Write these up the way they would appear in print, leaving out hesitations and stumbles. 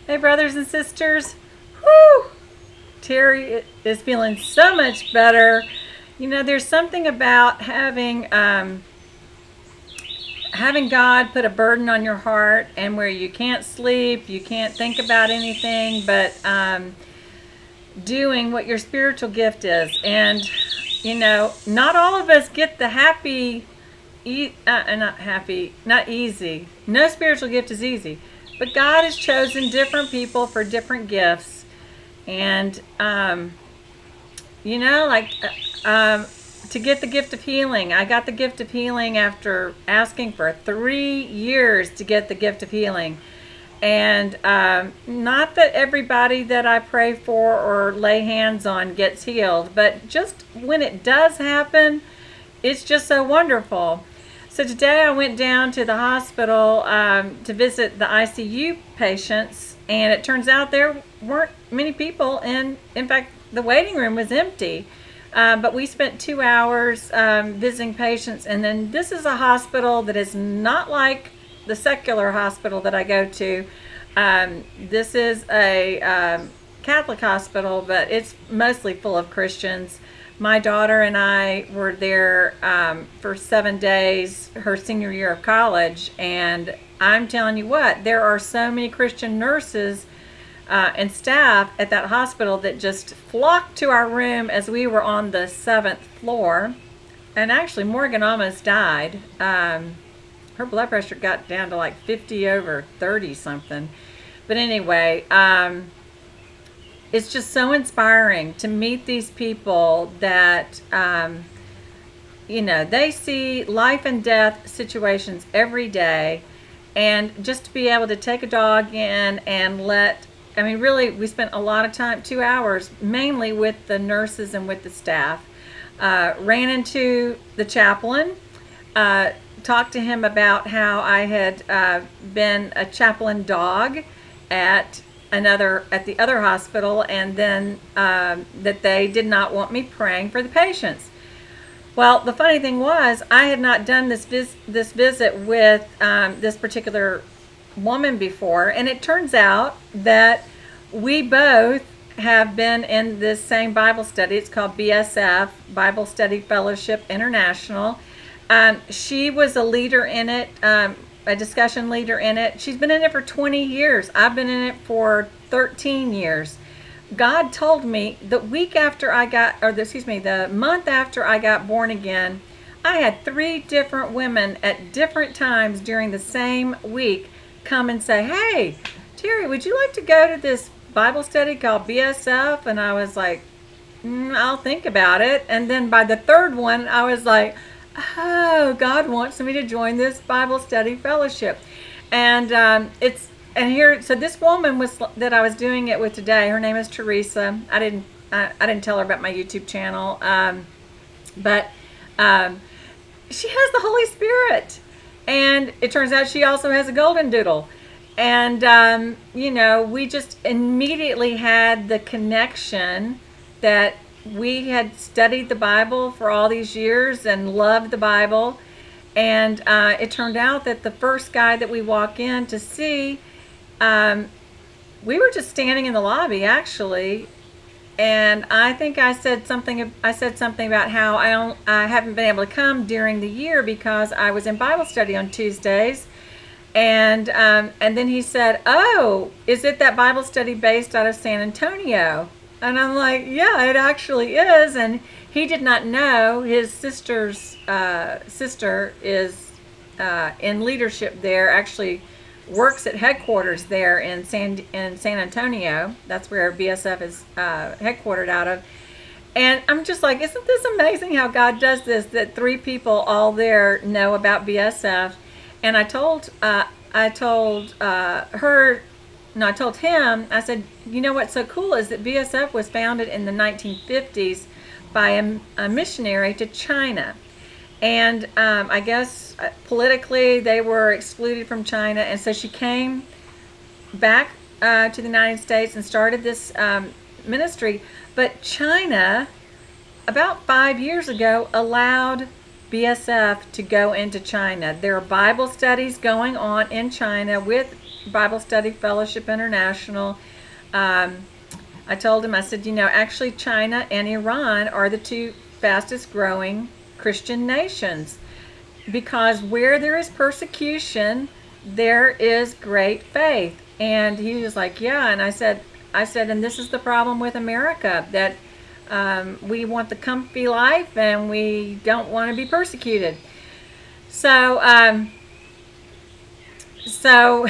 Hey, brothers and sisters. Whoo! Terry is feeling so much better. You know, there's something about having God put a burden on your heart, and where you can't sleep, you can't think about anything, but doing what your spiritual gift is. And you know, not all of us get the not easy. No spiritual gift is easy, but God has chosen different people for different gifts. And you know, like to get the gift of healing, I got the gift of healing after asking for 3 years to get the gift of healing. And not that everybody that I pray for or lay hands on gets healed, but just when it does happen, it's just so wonderful. So today I went down to the hospital to visit the ICU patients, and it turns out there weren't many people, and in fact the waiting room was empty. But we spent 2 hours visiting patients, and then this is a hospital that is not like the secular hospital that I go to. This is a Catholic hospital, but it's mostly full of Christians. My daughter and I were there for 7 days, her senior year of college, and I'm telling you what, there are so many Christian nurses and staff at that hospital that just flocked to our room as we were on the 7th floor. And actually, Morgan almost died. Her blood pressure got down to like 50/30 something. But anyway, it's just so inspiring to meet these people that, you know, they see life and death situations every day. And just to be able to take a dog in and I mean, really, we spent a lot of time, 2 hours, mainly with the nurses and with the staff. Ran into the chaplain, talked to him about how I had been a chaplain dog at the other hospital, and then that they did not want me praying for the patients. Well, the funny thing was, I had not done this visit with this particular woman before, and it turns out that we both have been in this same Bible study. It's called BSF, Bible Study Fellowship International. She was a leader in it, a discussion leader in it. She's been in it for 20 years. I've been in it for 13 years. God told me the month after I got born again, I had 3 different women at different times during the same week come and say, "Hey, Terry, would you like to go to this Bible study called BSF?" And I was like, I'll think about it. And then by the 3rd one, I was like, oh, God wants me to join this Bible study fellowship. And so this woman that I was doing it with today, her name is Teresa. I didn't tell her about my YouTube channel, but she has the Holy Spirit. And it turns out she also has a golden doodle. And, you know, we just immediately had the connection that we had studied the Bible for all these years and loved the Bible. And it turned out that the first guy that we walk in to see, we were just standing in the lobby, actually. And I think I said something about how I haven't been able to come during the year because I was in Bible study on Tuesdays. And then he said, "Oh, is it that Bible study based out of San Antonio?" And I'm like, "Yeah, it actually is." And he did not know his sister's sister is in leadership there, actually works at headquarters there in San Antonio. That's where BSF is headquartered out of. And I'm just like, isn't this amazing how God does this, that 3 people all there know about BSF? And I told him, I said, you know what's so cool is that BSF was founded in the 1950s by a missionary to China. And I guess politically they were excluded from China, and so she came back to the United States and started this ministry. But China, about 5 years ago, allowed BSF to go into China. There are Bible studies going on in China with Bible Study Fellowship International. I told him, I said, you know, actually China and Iran are the two fastest growing Christian nations, because where there is persecution, there is great faith. And he was like, yeah. And I said, and this is the problem with America, that we want the comfy life and we don't want to be persecuted. So, so,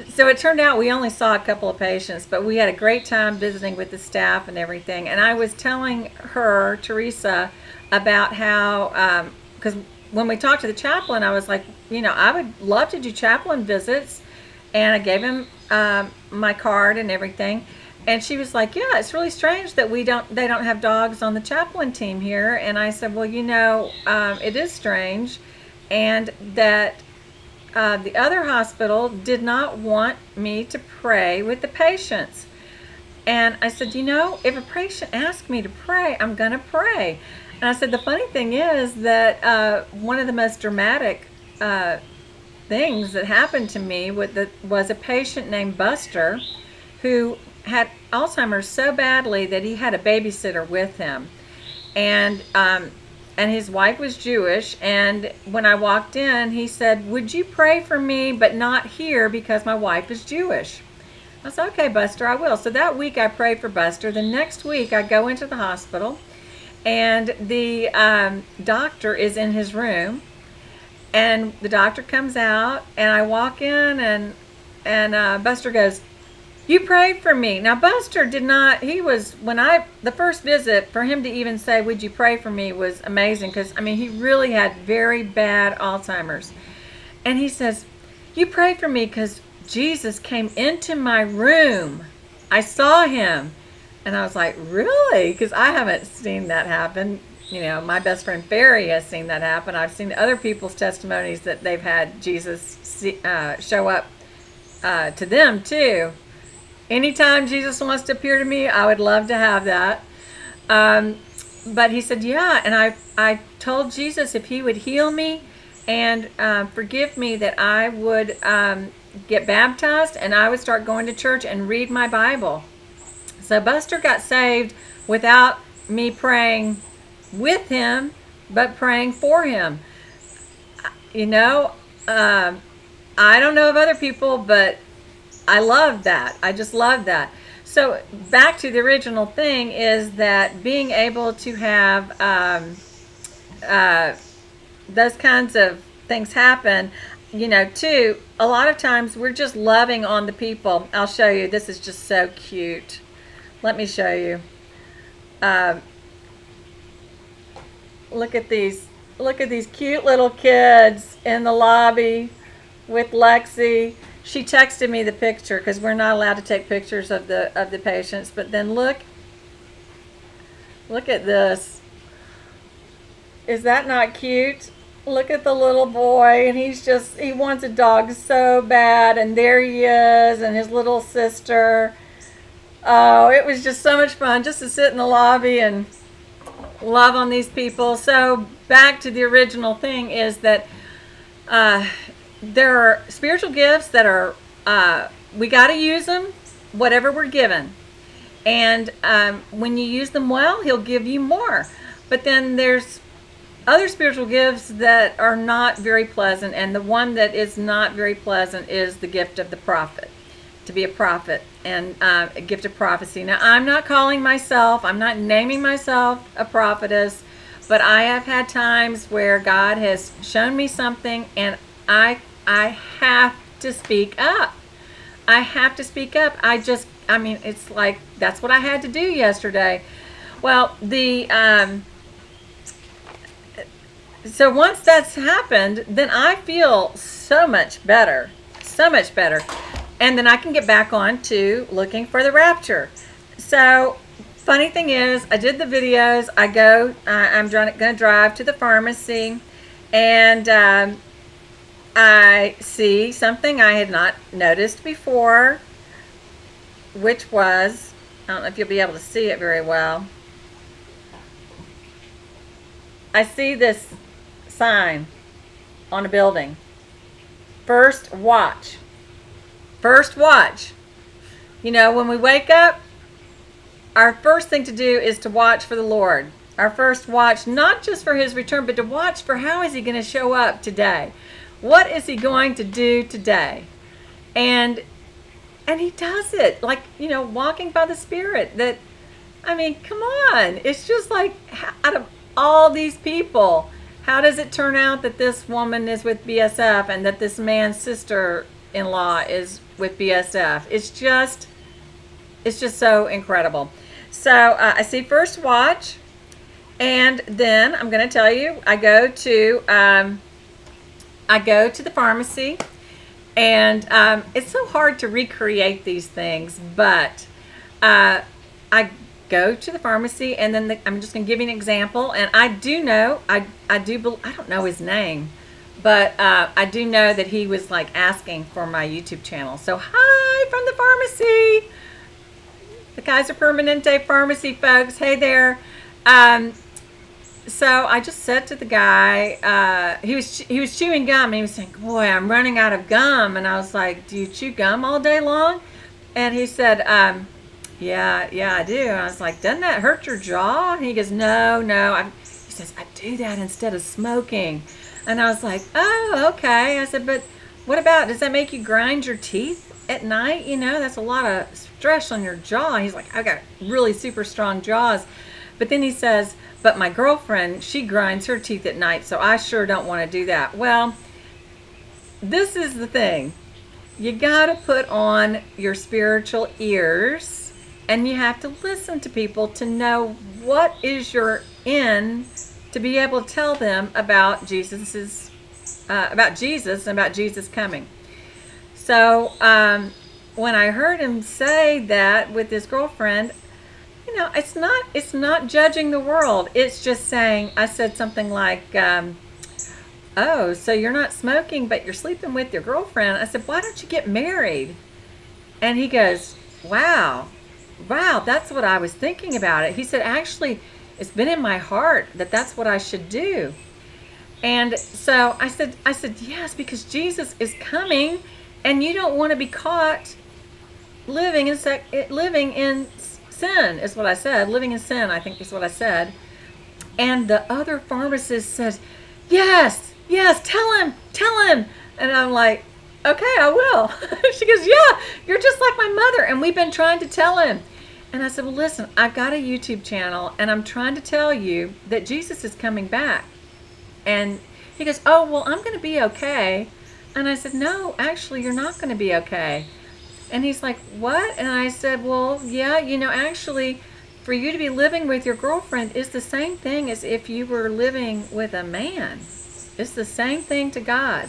so it turned out we only saw a couple of patients, but we had a great time visiting with the staff and everything. And I was telling her, Teresa, about how, because when we talked to the chaplain, I was like, you know, I would love to do chaplain visits. And I gave him my card and everything. And she was like, yeah, it's really strange that they don't have dogs on the chaplain team here. And I said, well, you know, it is strange. And that the other hospital did not want me to pray with the patients. And I said, you know, if a patient asks me to pray, I'm going to pray. And I said, the funny thing is that one of the most dramatic things that happened to me was a patient named Buster who had Alzheimer's so badly that he had a babysitter with him. And his wife was Jewish, and when I walked in, he said, would you pray for me, but not here because my wife is Jewish? I said, okay, Buster, I will. So that week I prayed for Buster. The next week I go into the hospital, and the doctor is in his room, and the doctor comes out, and I walk in, and Buster goes, you prayed for me. Now, Buster did not, the first visit, for him to even say, would you pray for me, was amazing, because, I mean, he really had very bad Alzheimer's. And he says, you prayed for me because Jesus came into my room. I saw him. And I was like, really? Because I haven't seen that happen. You know, my best friend Ferry has seen that happen. I've seen other people's testimonies that they've had Jesus show up to them, too. Anytime Jesus wants to appear to me, I would love to have that. But he said, yeah, and I told Jesus if he would heal me and forgive me, that I would get baptized and I would start going to church and read my Bible. So Buster got saved without me praying with him, but praying for him. You know, I don't know of other people, but I love that. I just love that. So back to the original thing is that being able to have those kinds of things happen, you know, too, a lot of times we're just loving on the people. I'll show you. This is just so cute. Let me show you. Look at these. Look at these cute little kids in the lobby with Lexi. She texted me the picture because we're not allowed to take pictures of the patients. But then look at this. Is that not cute? Look at the little boy, and he wants a dog so bad, and there he is, and his little sister. Oh, it was just so much fun just to sit in the lobby and love on these people. So back to the original thing is that there are spiritual gifts that are, we got to use them, whatever we're given. And when you use them well, he'll give you more. But then there's other spiritual gifts that are not very pleasant. And the one that is not very pleasant is the gift of the prophet, to be a prophet, and a gift of prophecy. Now, I'm not calling myself, I'm not naming myself a prophetess, but I have had times where God has shown me something, and I have to speak up. I have to speak up. I mean, it's like, that's what I had to do yesterday. Well, so once that's happened, then I feel so much better, so much better. And then I can get back on to looking for the rapture. So, funny thing is, I did the videos. I'm going to drive to the pharmacy, and I see something I had not noticed before, which was, I don't know if you'll be able to see it very well. I see this sign on a building. First watch. First watch. You know, when we wake up, our first thing to do is to watch for the Lord. Our first watch, not just for his return, but to watch for how is he going to show up today. What is he going to do today? And he does it, like, you know, walking by the Spirit. That, I mean, come on. It's just like, out of all these people, how does it turn out that this woman is with BSF and that this man's sister-in-law is with BSF? It's just so incredible. So I see first watch, and then I'm going to tell you, I go to the pharmacy, and it's so hard to recreate these things, but I go to the pharmacy, and then I'm just going to give you an example. And I do know, I don't know his name, but I do know that he was like asking for my YouTube channel. So hi from the pharmacy, the Kaiser Permanente pharmacy folks. Hey there. So I just said to the guy, he was chewing gum, and he was saying, "Boy, I'm running out of gum." And I was like, "Do you chew gum all day long?" And he said, yeah, I do. And I was like, "Doesn't that hurt your jaw?" And he goes, No. He says, "I do that instead of smoking." And I was like, "Oh, okay." I said, "But what about, does that make you grind your teeth at night? You know, that's a lot of stress on your jaw." He's like, "I got really super strong jaws." But then he says, "But my girlfriend, she grinds her teeth at night, so I sure don't want to do that." Well, this is the thing. You got to put on your spiritual ears, and you have to listen to people to know what is your in, to be able to tell them about Jesus and about Jesus coming. So when I heard him say that with his girlfriend, you know, it's not judging the world. It's just saying, I said something like, "Oh, so you're not smoking, but you're sleeping with your girlfriend." I said, "Why don't you get married?" And he goes, wow, that's what I was thinking about it. He said, "Actually, it's been in my heart that that's what I should do." And so I said, yes, because Jesus is coming, and you don't want to be caught living in sin, is what I said. Living in sin, I think is what I said. And the other pharmacist says, yes, tell him. And I'm like, "Okay, I will." She goes, "Yeah, you're just like my mother, and we've been trying to tell him." And I said, "Well, listen, I've got a YouTube channel, and I'm trying to tell you that Jesus is coming back." And he goes, "Oh, well, I'm going to be okay." And I said, "No, actually, you're not going to be okay." And he's like, "What?" And I said, "Well, yeah, you know, actually, for you to be living with your girlfriend is the same thing as if you were living with a man. It's the same thing to God."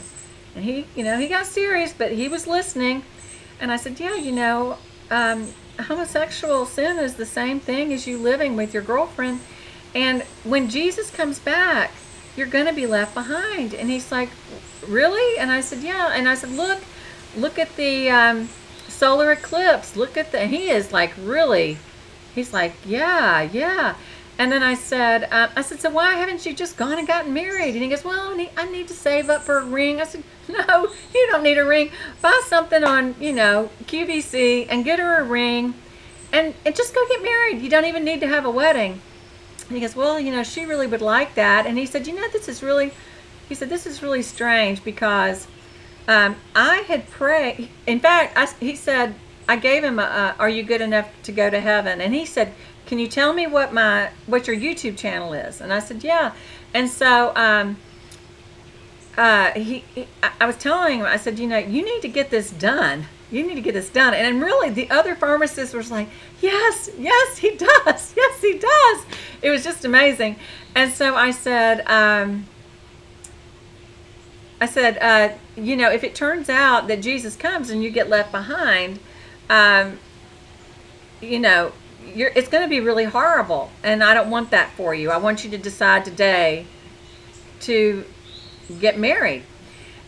And he, you know, he got serious, but he was listening. And I said, "Yeah, you know, homosexual sin is the same thing as you living with your girlfriend. And when Jesus comes back, you're going to be left behind." And he's like, "Really?" And I said, "Yeah." And I said, look at the solar eclipse. Look at the, he is like, really, he's like, yeah. And then I said, "So why haven't you just gone and gotten married?" And he goes, "Well, I need to save up for a ring." I said, "No, you don't need a ring. Buy something on, you know, QVC and get her a ring, and just go get married. You don't even need to have a wedding." And he goes, "Well, you know, she really would like that." And he said, "You know, this is really strange, because I had prayed." In fact, he said, I gave him "Are you good enough to go to heaven?" And he said, "Can you tell me what your YouTube channel is?" And I said, "Yeah." And so I was telling him, I said, "You know, you need to get this done. You need to get this done." And really, the other pharmacist was like, yes, he does. Yes, he does. It was just amazing. And so I said, you know, if it turns out that Jesus comes and you get left behind, you know, it's going to be really horrible, and I don't want that for you. I want you to decide today to get married."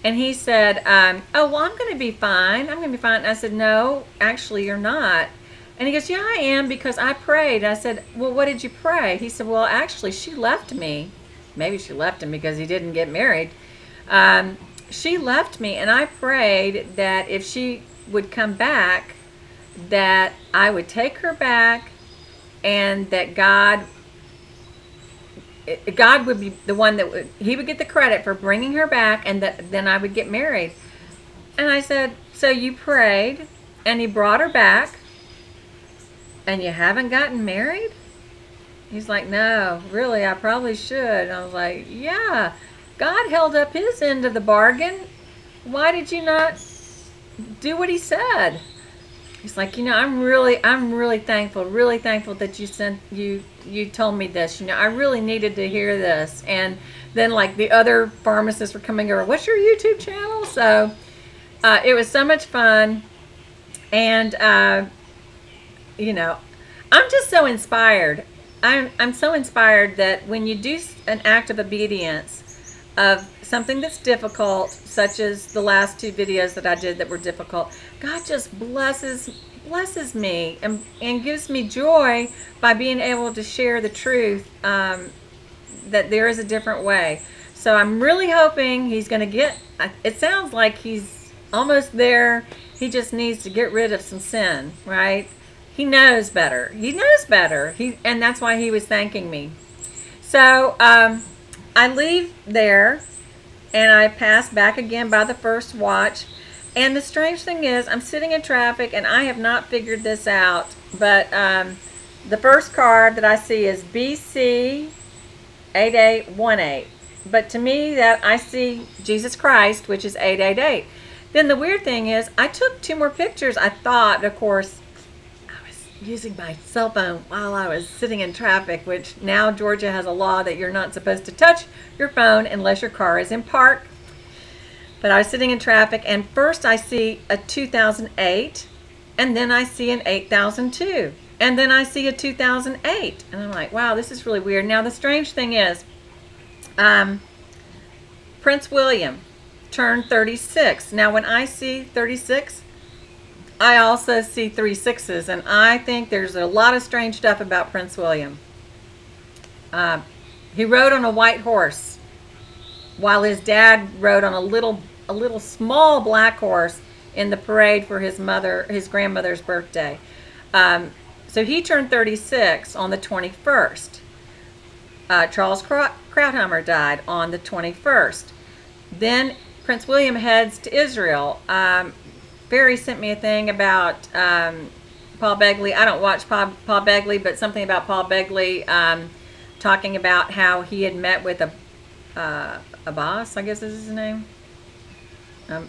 And he said, "Oh, well, I'm going to be fine. I'm going to be fine." And I said, "No, actually, you're not." And he goes, "Yeah, I am, because I prayed." I said, "Well, what did you pray?" He said, "Well, actually, she left me." Maybe she left him because he didn't get married. she left me, and I prayed that if she would come back, that I would take her back, and that God would be the one that he would get the credit for bringing her back, and that then I would get married. And I said, so you prayed and he brought her back and you haven't gotten married? He's like, no, really, I probably should. And I was like, yeah, God held up his end of the bargain. Why did you not do what he said? He's like, I'm really thankful that you told me this. I really needed to hear this. And then like the other pharmacists were coming over, what's your YouTube channel? So it was so much fun. And I'm just so inspired. I'm so inspired that when you do an act of obedience of something that's difficult, such as the last 2 videos that I did that were difficult, God just blesses me and gives me joy by being able to share the truth, that there is a different way. So I'm really hoping he's going to get, it sounds like he's almost there. He just needs to get rid of some sin, right? He knows better. He knows better. And that's why he was thanking me. So I leave there and I pass back again by the first watch. And the strange thing is, I'm sitting in traffic and I have not figured this out. But the first card that I see is BC 8818. But to me, that I see Jesus Christ, which is 888. Then the weird thing is, I took 2 more pictures. I thought, of course, I was using my cell phone while I was sitting in traffic, which now Georgia has a law that you're not supposed to touch your phone unless your car is in park. But I was sitting in traffic, and first I see a 2008, and then I see an 8002, and then I see a 2008. And I'm like, wow, this is really weird. Now, the strange thing is, Prince William turned 36. Now, when I see 36, I also see 3 6s, and I think there's a lot of strange stuff about Prince William. He rode on a white horse, while his dad rode on a little small black horse in the parade for his grandmother's birthday. So he turned 36 on the 21st. Charles Krauthammer died on the 21st. Then Prince William heads to Israel. Barry sent me a thing about Paul Begley. I don't watch Paul Begley, but something about Paul Begley talking about how he had met with Abbas, I guess is his name.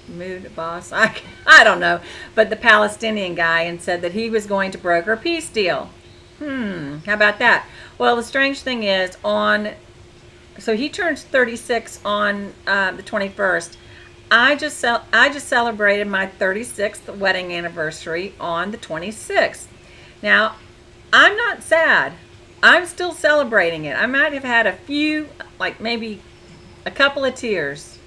Mood Abbas. I don't know. But the Palestinian guy, and said that he was going to broker a peace deal. How about that? Well, the strange thing is, so he turns 36 on the 21st. I just celebrated my 36th wedding anniversary on the 26th. Now, I'm not sad. I'm still celebrating it. I might have had a few, like maybe a couple of tears.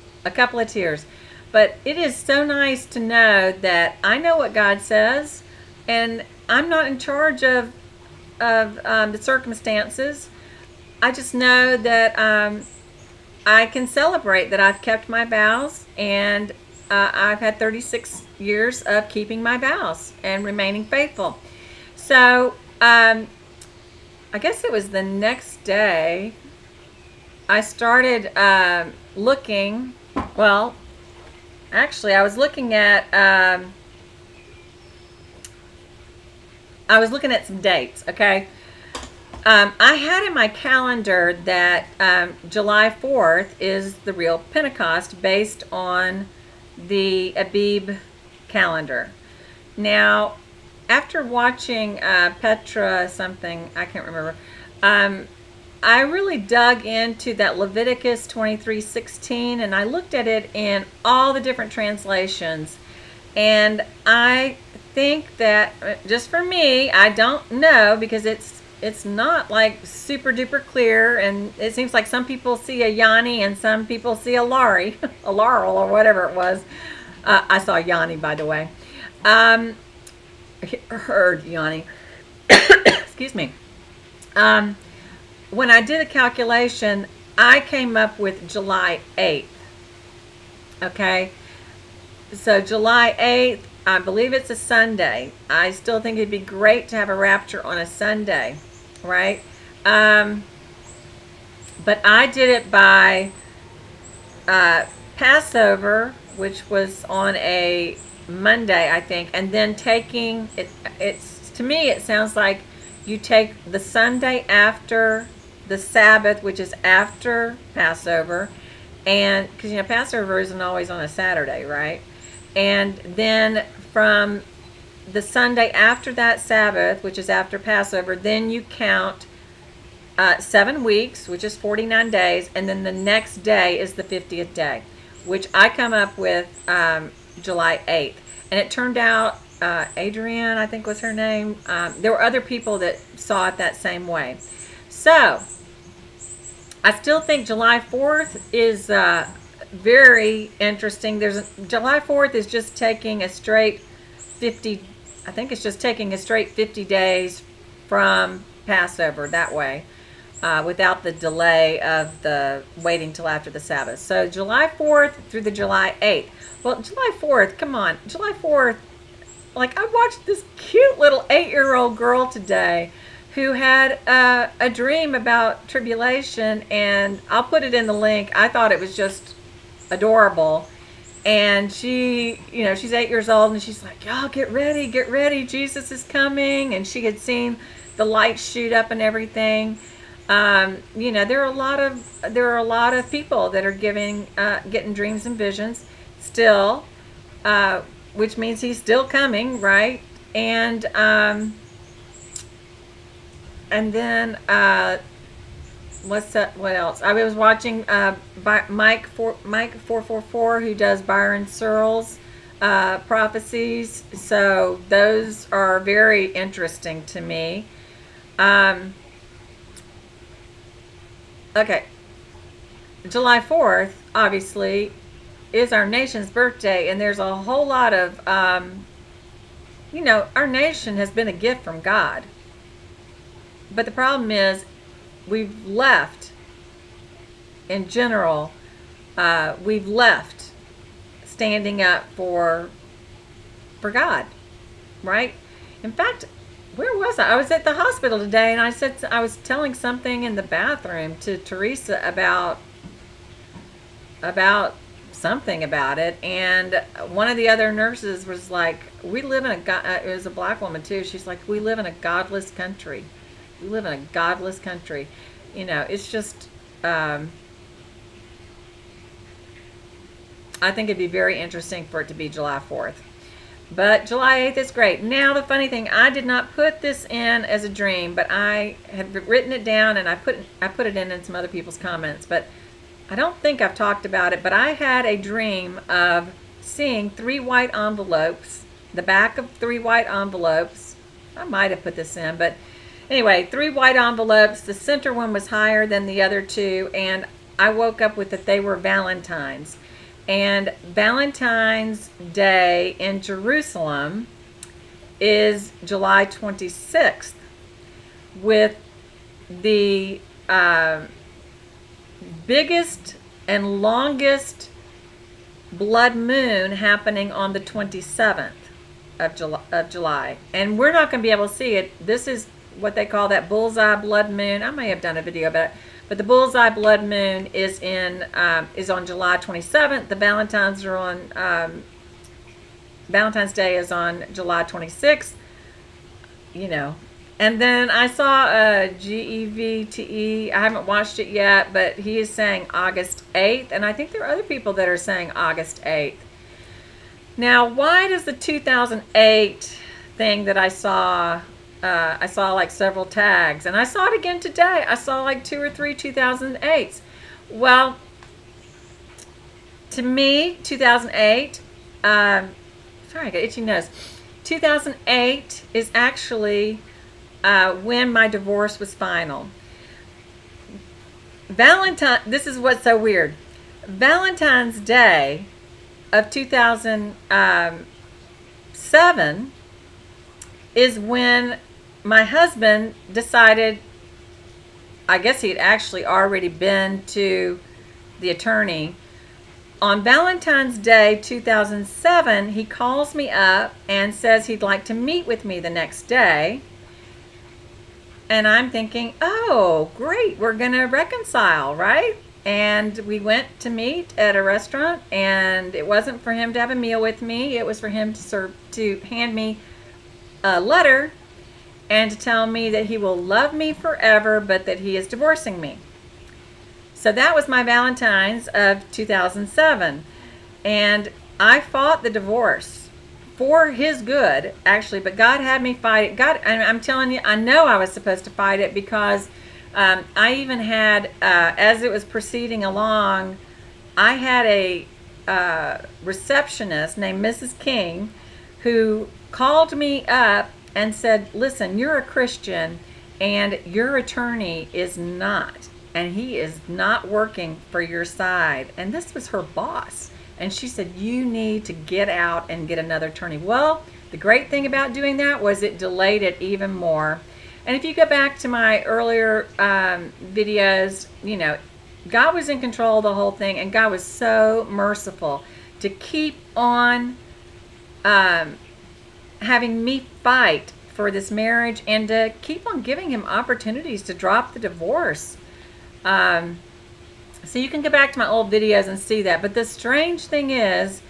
But it is so nice to know that I know what God says, and I'm not in charge of the circumstances. I just know that I can celebrate that I've kept my vows, and I've had 36 years of keeping my vows and remaining faithful. So I guess it was the next day I started looking. Well, actually, I was looking at some dates. Okay. I had in my calendar that July 4th is the real Pentecost based on the Abib calendar. Now, after watching Petra something, I can't remember, I really dug into that Leviticus 23:16, and I looked at it in all the different translations. And I think that, just for me, I don't know, because it's not like super duper clear, and it seems like some people see a Yanni and some people see a Laurie, a Laurel, or whatever it was. I saw Yanni, by the way. Heard Yanni. Excuse me. When I did a calculation, I came up with July 8th. Okay, so July 8th, I believe it's a Sunday. I still think it'd be great to have a rapture on a Sunday, right? Um, but I did it by Passover, which was on a Monday, I think, and then taking it. It's, to me, it sounds like you take the Sunday after the Sabbath, which is after Passover, and because Passover isn't always on a Saturday, right? And then from the Sunday after that Sabbath, which is after Passover, then you count 7 weeks, which is 49 days, and then the next day is the 50th day, which I come up with July 8th. And it turned out, Adrienne, I think was her name, there were other people that saw it that same way. So, I still think July 4th is very interesting. July 4th is just taking a straight 50, I think it's just taking a straight 50 days from Passover that way. Without the delay of the waiting till after the Sabbath. So July 4th through the July 8th. Well, July 4th, come on. July 4th, like I watched this cute little 8-year-old girl today who had a dream about tribulation, and I'll put it in the link. I thought it was just adorable. And she, she's 8 years old, and she's like, y'all get ready, Jesus is coming. And she had seen the lights shoot up and everything. There are a lot of people that are getting dreams and visions still, which means he's still coming, right? And then what's that? What else? I was watching Mike 444, who does Byron Searle's prophecies. So those are very interesting to me. Okay, July 4th, obviously, is our nation's birthday, and there's a whole lot of, our nation has been a gift from God. But the problem is, we've left, in general, we've left standing up for God, right? In fact, where was I? I was at the hospital today, and I was telling something in the bathroom to Teresa about something about it, and one of the other nurses was like, "We live in it was a black woman too. She's like, we live in a godless country. We live in a godless country." It's just. I think it'd be very interesting for it to be July 4th. But July 8th is great. Now, the funny thing, I did not put this in as a dream, but I had written it down, and I put it in some other people's comments. But I don't think I've talked about it, but I had a dream of seeing 3 white envelopes, the back of 3 white envelopes. I might have put this in, but anyway, 3 white envelopes. The center one was higher than the other 2, and I woke up with that they were Valentine's. And Valentine's Day in Jerusalem is July 26th, with the biggest and longest blood moon happening on the 27th of July. And we're not going to be able to see it. This is what they call that bullseye blood moon. I may have done a video about it. But the bullseye blood moon is on July 27th. The Valentine's are on Valentine's Day is on July 26th. And then I saw GEVTE. I haven't watched it yet, but he is saying August 8th, and I think there are other people that are saying August 8th. Now, why does the 2008 thing that I saw like several tags, and I saw it again today. I saw like 2 or 3 2008s. Well, to me, 2008, sorry, I got itchy nose. 2008 is actually when my divorce was final. This is what's so weird. Valentine's Day of 2007 is when my husband decided, I guess he'd actually already been to the attorney On Valentine's Day 2007, he calls me up and says he'd like to meet with me the next day. And I'm thinking, oh, great, we're going to reconcile, right? And we went to meet at a restaurant, and it wasn't for him to have a meal with me. It was for him to hand me a letter and to tell me that he will love me forever, but that he is divorcing me. So that was my Valentine's of 2007. And I fought the divorce for his good, actually, but God had me fight it. God, and I'm telling you, I know I was supposed to fight it because I even had, as it was proceeding along, I had a receptionist named Mrs. King who called me up and said, listen, you're a Christian and your attorney is not. And he is not working for your side. And this was her boss. And she said, you need to get out and get another attorney. Well, the great thing about doing that was it delayed it even more. And if you go back to my earlier videos, you know, God was in control of the whole thing. And God was so merciful to keep on having me fight for this marriage and to keep on giving him opportunities to drop the divorce. So you can go back to my old videos and see that. But the strange thing is,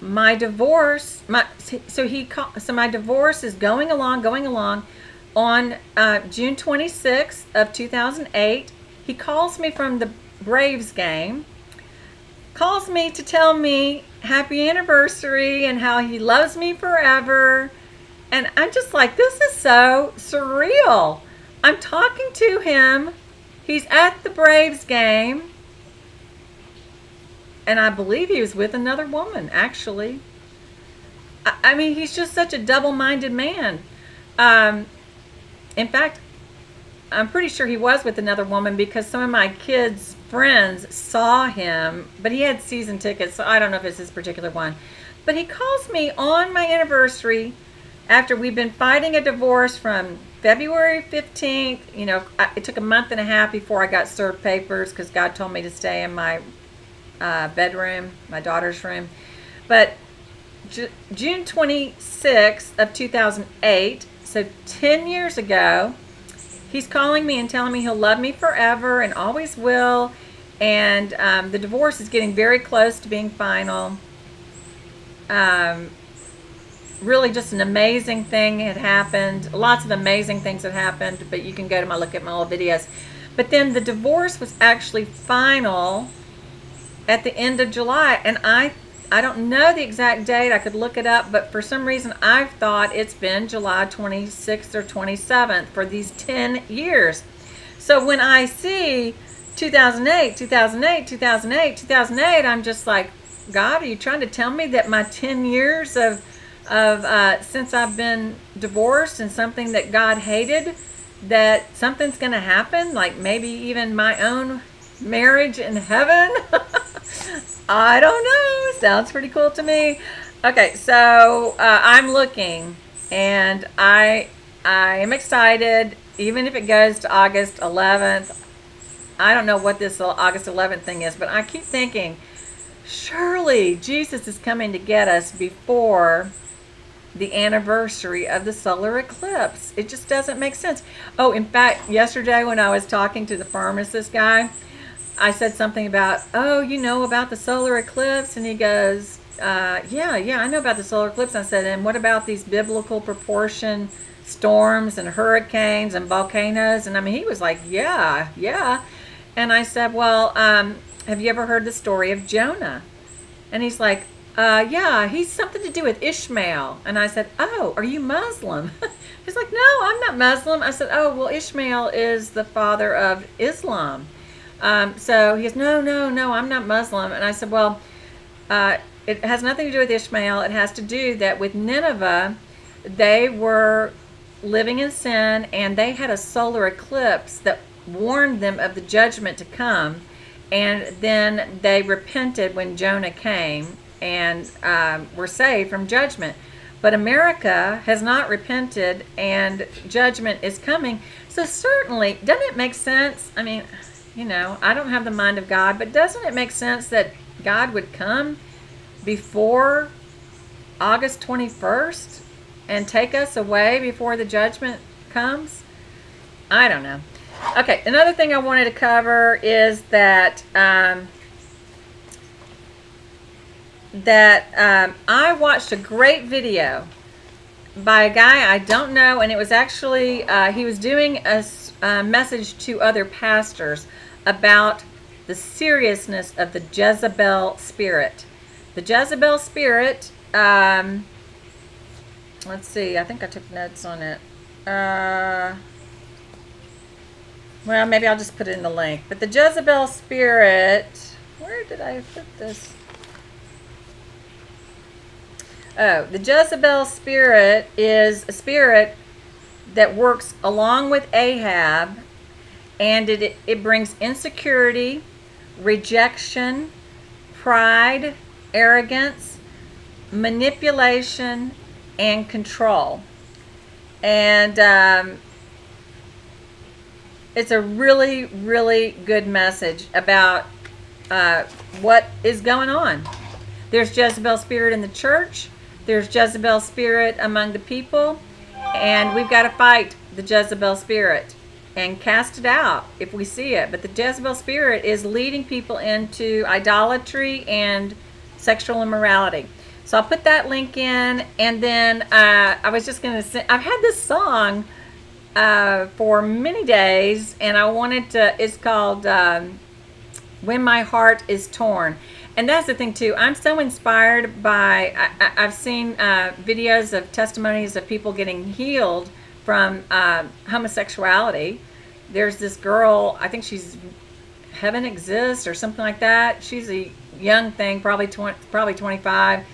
my divorce, my divorce is going along. On June 26th of 2008, he calls me from the Braves game, calls me to tell me happy anniversary and how he loves me forever. And I'm just like, this is so surreal. I'm talking to him. He's at the Braves game, and I believe he was with another woman, actually. I mean, he's just such a double-minded man. In fact, I'm pretty sure he was with another woman because some of my kids' friends saw him, but he had season tickets, so I don't know if it's his particular one. But he calls me on my anniversary after we've been fighting a divorce from February 15th, you know, it took a month and a half before I got served papers because God told me to stay in my bedroom, my daughter's room. But June 26th of 2008, so 10 years ago, he's calling me and telling me he'll love me forever and always will. And the divorce is getting very close to being final. Really just an amazing thing had happened. Lots of amazing things had happened, but you can go to look at my old videos. But then the divorce was actually final at the end of July. And I don't know the exact date. I could look it up, but for some reason I've thought it's been July 26th or 27th for these 10 years. So when I see 2008, 2008, 2008, 2008, I'm just like, God, are you trying to tell me that my 10 years of since I've been divorced and something that God hated, that something's going to happen, like maybe even my own marriage in heaven? I don't know. Sounds pretty cool to me. Okay, so I'm looking, and I am excited, even if it goes to August 11th. I don't know what this August 11th thing is, but I keep thinking, surely Jesus is coming to get us before the anniversary of the solar eclipse. It just doesn't make sense. Oh, in fact, yesterday when I was talking to the pharmacist guy, I said something about, oh, you know about the solar eclipse? And he goes, yeah, I know about the solar eclipse. I said, and what about these biblical proportion storms and hurricanes and volcanoes? And I mean, he was like, yeah. And I said, well, have you ever heard the story of Jonah? And he's like, yeah, he's something to do with Ishmael. And I said, oh, are you Muslim? He's like, no, I'm not Muslim. I said, oh, well, Ishmael is the father of Islam. So he goes, no, I'm not Muslim. And I said, well, it has nothing to do with Ishmael. It has to do that with Nineveh, they were living in sin, and they had a solar eclipse that warned them of the judgment to come. And then they repented when Jonah came and were saved from judgment. But America has not repented, and judgment is coming. So certainly, doesn't it make sense? I mean, you know, I don't have the mind of God, but doesn't it make sense that God would come before August 21st and take us away before the judgment comes? I don't know. Okay, another thing I wanted to cover is that I watched a great video by a guy I don't know, and it was actually he was doing a message to other pastors about the seriousness of the Jezebel spirit. The Jezebel spirit, let's see, I think I took notes on it. Well, maybe I'll just put it in the link. But the Jezebel spirit, where did I put this? Oh, the Jezebel spirit is a spirit that works along with Ahab, and it brings insecurity, rejection, pride, arrogance, manipulation, and control. And it's a really, really good message about what is going on. There's Jezebel spirit in the church. There's Jezebel spirit among the people. And we've got to fight the Jezebel spirit and cast it out if we see it. But the Jezebel spirit is leading people into idolatry and sexual immorality. So I'll put that link in. And then I was just going to say, I've had this song for many days, and I wanted to, it's called When My Heart Is Torn. And that's the thing too, I'm so inspired by, I've seen videos of testimonies of people getting healed from homosexuality. There's this girl, I think she's Heaven Exists or something like that. She's a young thing, probably 25.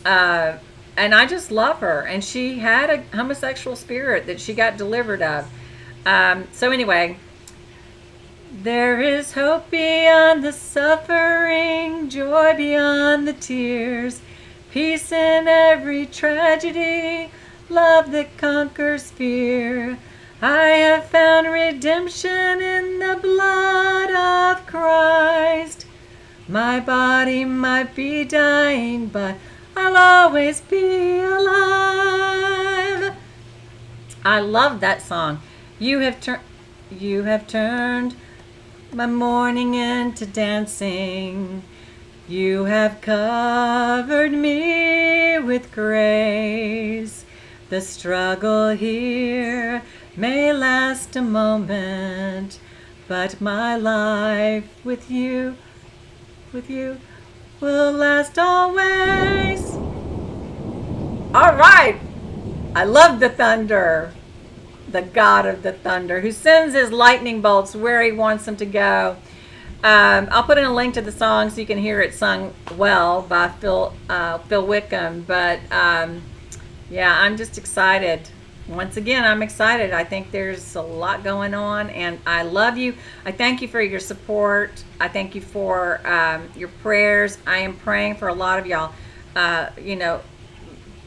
And I just love her. And she had a homosexual spirit that she got delivered of. So anyway, there is hope beyond the suffering, joy beyond the tears, peace in every tragedy, love that conquers fear. I have found redemption in the blood of Christ. My body might be dying, but I'll always be alive. I love that song. You have turned my mourning into dancing. You have covered me with grace. The struggle here may last a moment, but my life with you will last always. All right. I love the thunder. The God of the thunder, who sends his lightning bolts where he wants them to go. I'll put in a link to the song so you can hear it sung well by Phil Wickham. But yeah, I'm just excited. Once again, I'm excited. I think there's a lot going on, and I love you. I thank you for your support. I thank you for your prayers. I am praying for a lot of y'all. You know,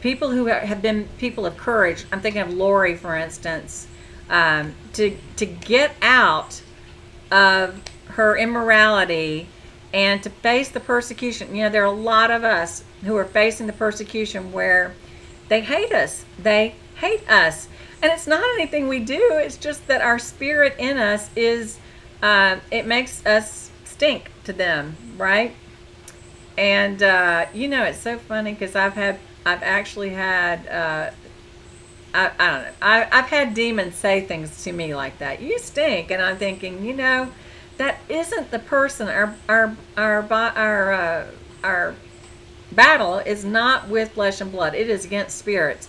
people who have been people of courage. I'm thinking of Lori, for instance, to get out of her immorality and to face the persecution. You know, there are a lot of us who are facing the persecution where they hate us. They hate us. And it's not anything we do. It's just that our spirit in us is, it makes us stink to them, right? And, you know, it's so funny because I've actually had, I don't know, I've had demons say things to me like that. You stink. And I'm thinking, you know, that isn't the person. Our battle is not with flesh and blood. It is against spirits.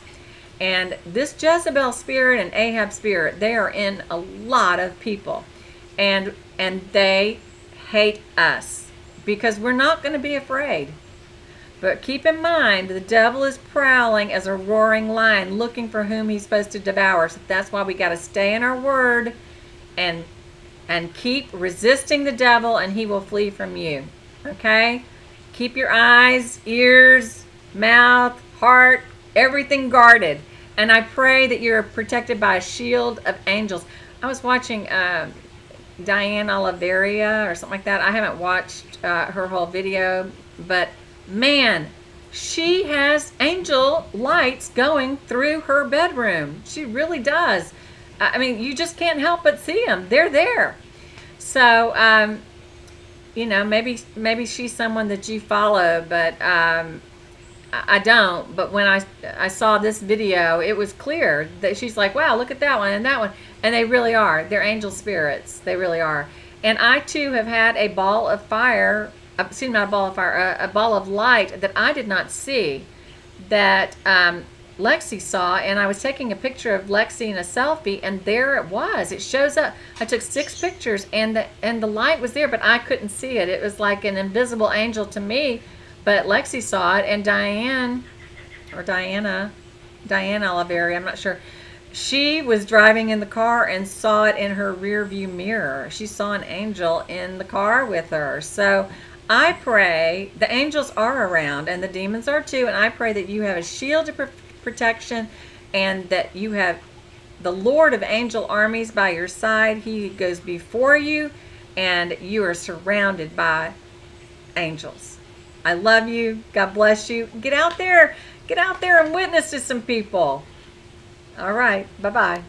And this Jezebel spirit and Ahab spirit, they are in a lot of people. And they hate us because we're not going to be afraid. But keep in mind, the devil is prowling as a roaring lion, looking for whom he's supposed to devour. So that's why we got to stay in our word and keep resisting the devil, and he will flee from you. Okay? Keep your eyes, ears, mouth, heart, everything guarded. And I pray that you're protected by a shield of angels. I was watching Diane Oliveria or something like that. I haven't watched her whole video, but man, she has angel lights going through her bedroom. She really does. I mean, you just can't help but see them. They're there. So, you know, maybe she's someone that you follow, but I don't. But when I saw this video, it was clear that she's like, wow, look at that one and that one. And they really are. They're angel spirits. They really are. And I, too, have had a ball of fire, excuse me, not a ball of fire, a ball of light that I did not see, that Lexi saw. And I was taking a picture of Lexi in a selfie, and there it was. It shows up. I took 6 pictures, and the light was there, but I couldn't see it. It was like an invisible angel to me. But Lexi saw it, and Diane Oliveri, I'm not sure, she was driving in the car and saw it in her rear view mirror. She saw an angel in the car with her. So I pray, the angels are around, and the demons are too, and I pray that you have a shield of protection, and that you have the Lord of angel armies by your side. He goes before you, and you are surrounded by angels. I love you. God bless you. Get out there and witness to some people. All right. Bye-bye.